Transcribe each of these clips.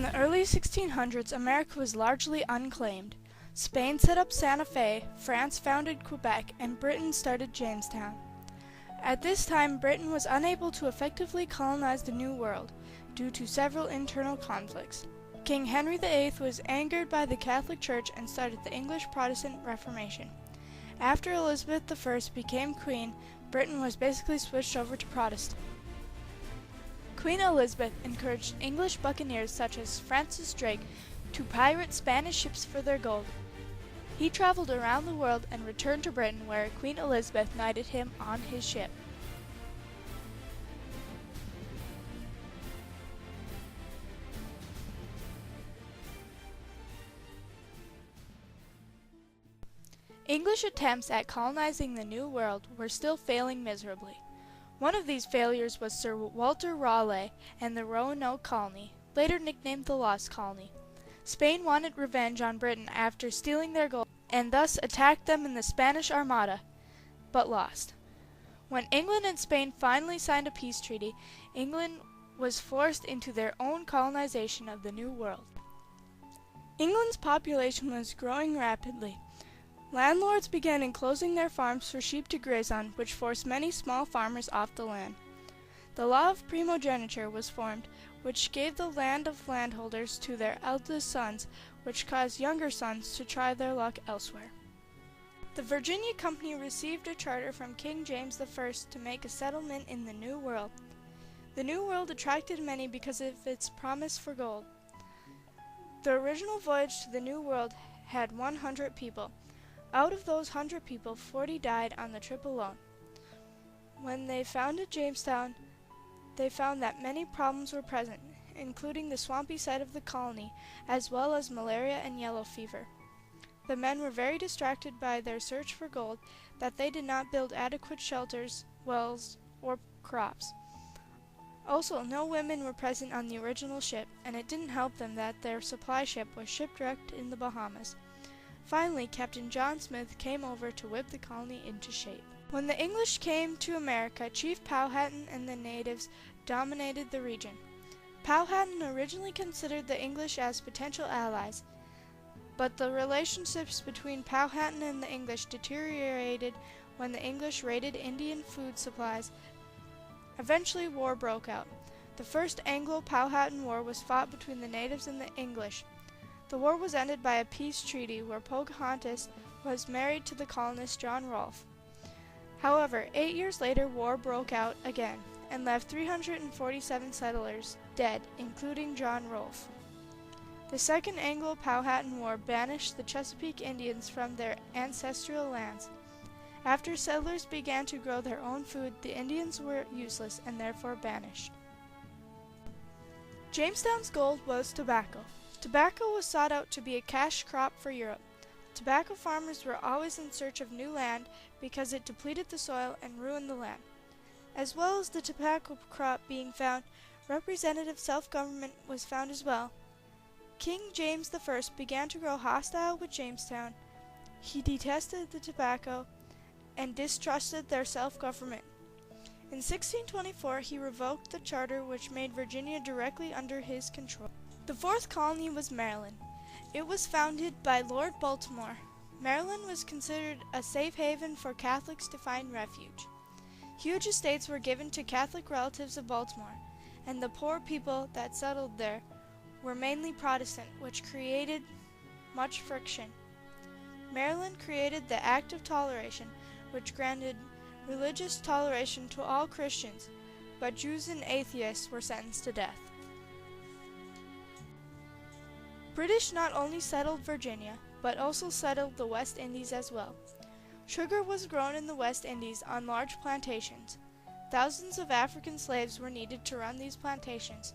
In the early 1600s, America was largely unclaimed. Spain set up Santa Fe, France founded Quebec, and Britain started Jamestown. At this time, Britain was unable to effectively colonize the New World due to several internal conflicts. King Henry VIII was angered by the Catholic Church and started the English Protestant Reformation. After Elizabeth I became queen, Britain was basically switched over to Protestant. Queen Elizabeth encouraged English buccaneers such as Francis Drake to pirate Spanish ships for their gold. He traveled around the world and returned to Britain, where Queen Elizabeth knighted him on his ship. English attempts at colonizing the New World were still failing miserably. One of these failures was Sir Walter Raleigh and the Roanoke Colony, later nicknamed the Lost Colony. Spain wanted revenge on Britain after stealing their gold, and thus attacked them in the Spanish Armada, but lost. When England and Spain finally signed a peace treaty, England was forced into their own colonization of the New World. England's population was growing rapidly. Landlords began enclosing their farms for sheep to graze on, which forced many small farmers off the land. The law of primogeniture was formed, which gave the land of landholders to their eldest sons, which caused younger sons to try their luck elsewhere. The Virginia Company received a charter from King James I to make a settlement in the New World. The New World attracted many because of its promise for gold. The original voyage to the New World had 100 people. Out of those 100 people, 40 died on the trip alone. When they founded Jamestown, they found that many problems were present, including the swampy side of the colony, as well as malaria and yellow fever. The men were very distracted by their search for gold that they did not build adequate shelters, wells, or crops. Also, no women were present on the original ship, and it didn't help them that their supply ship was shipwrecked in the Bahamas. Finally, Captain John Smith came over to whip the colony into shape. When the English came to America, Chief Powhatan and the natives dominated the region. Powhatan originally considered the English as potential allies, but the relationships between Powhatan and the English deteriorated when the English raided Indian food supplies. Eventually, war broke out. The First Anglo-Powhatan War was fought between the natives and the English. The war was ended by a peace treaty where Pocahontas was married to the colonist John Rolfe. However, 8 years later, war broke out again and left 347 settlers dead, including John Rolfe. The Second Anglo-Powhatan War banished the Chesapeake Indians from their ancestral lands. After settlers began to grow their own food, the Indians were useless and therefore banished. Jamestown's gold was tobacco. Tobacco was sought out to be a cash crop for Europe. Tobacco farmers were always in search of new land because it depleted the soil and ruined the land. As well as the tobacco crop being found, representative self-government was found as well. King James I began to grow hostile with Jamestown. He detested the tobacco and distrusted their self-government. In 1624, he revoked the charter which made Virginia directly under his control. The fourth colony was Maryland. It was founded by Lord Baltimore. Maryland was considered a safe haven for Catholics to find refuge. Huge estates were given to Catholic relatives of Baltimore, and the poor people that settled there were mainly Protestant, which created much friction. Maryland created the Act of Toleration, which granted religious toleration to all Christians, but Jews and atheists were sentenced to death. British not only settled Virginia, but also settled the West Indies as well. Sugar was grown in the West Indies on large plantations. Thousands of African slaves were needed to run these plantations.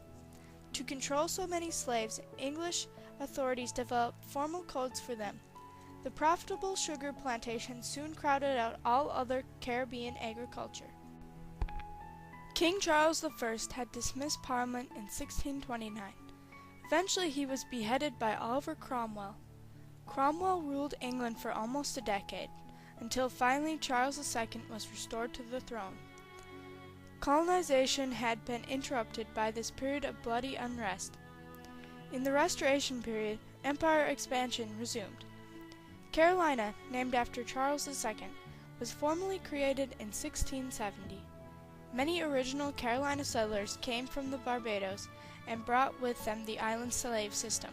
To control so many slaves, English authorities developed formal codes for them. The profitable sugar plantations soon crowded out all other Caribbean agriculture. King Charles I had dismissed Parliament in 1629. Eventually he was beheaded by Oliver Cromwell. Cromwell ruled England for almost a decade, until finally Charles II was restored to the throne. Colonization had been interrupted by this period of bloody unrest. In the Restoration period, empire expansion resumed. Carolina, named after Charles II, was formally created in 1670. Many original Carolina settlers came from the Barbados and brought with them the island slave system.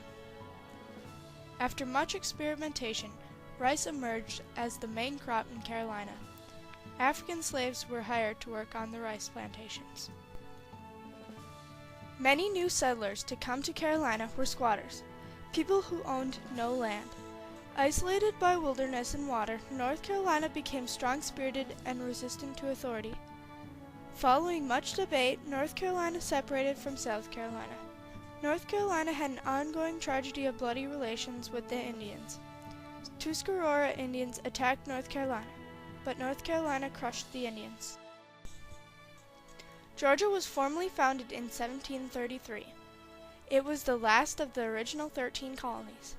After much experimentation, rice emerged as the main crop in Carolina. African slaves were hired to work on the rice plantations. Many new settlers to come to Carolina were squatters, people who owned no land. Isolated by wilderness and water, North Carolina became strong-spirited and resistant to authority. Following much debate, North Carolina separated from South Carolina. North Carolina had an ongoing tragedy of bloody relations with the Indians. Tuscarora Indians attacked North Carolina, but North Carolina crushed the Indians. Georgia was formally founded in 1733. It was the last of the original 13 colonies.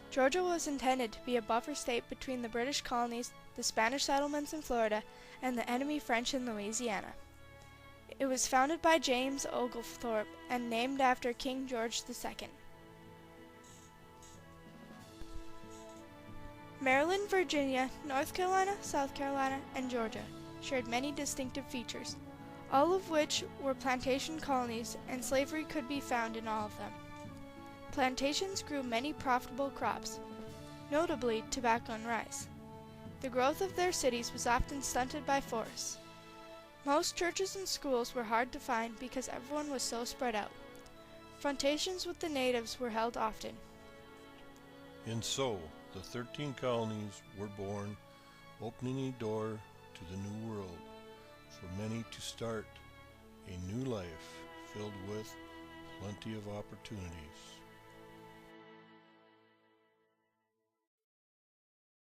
Georgia was intended to be a buffer state between the British colonies, the Spanish settlements in Florida, and the enemy French in Louisiana. It was founded by James Oglethorpe and named after King George II. Maryland, Virginia, North Carolina, South Carolina, and Georgia shared many distinctive features, all of which were plantation colonies, and slavery could be found in all of them. Plantations grew many profitable crops, notably tobacco and rice. The growth of their cities was often stunted by forests. Most churches and schools were hard to find because everyone was so spread out. Frontations with the natives were held often. And so, the 13 colonies were born, opening a door to the New World, for many to start a new life filled with plenty of opportunities.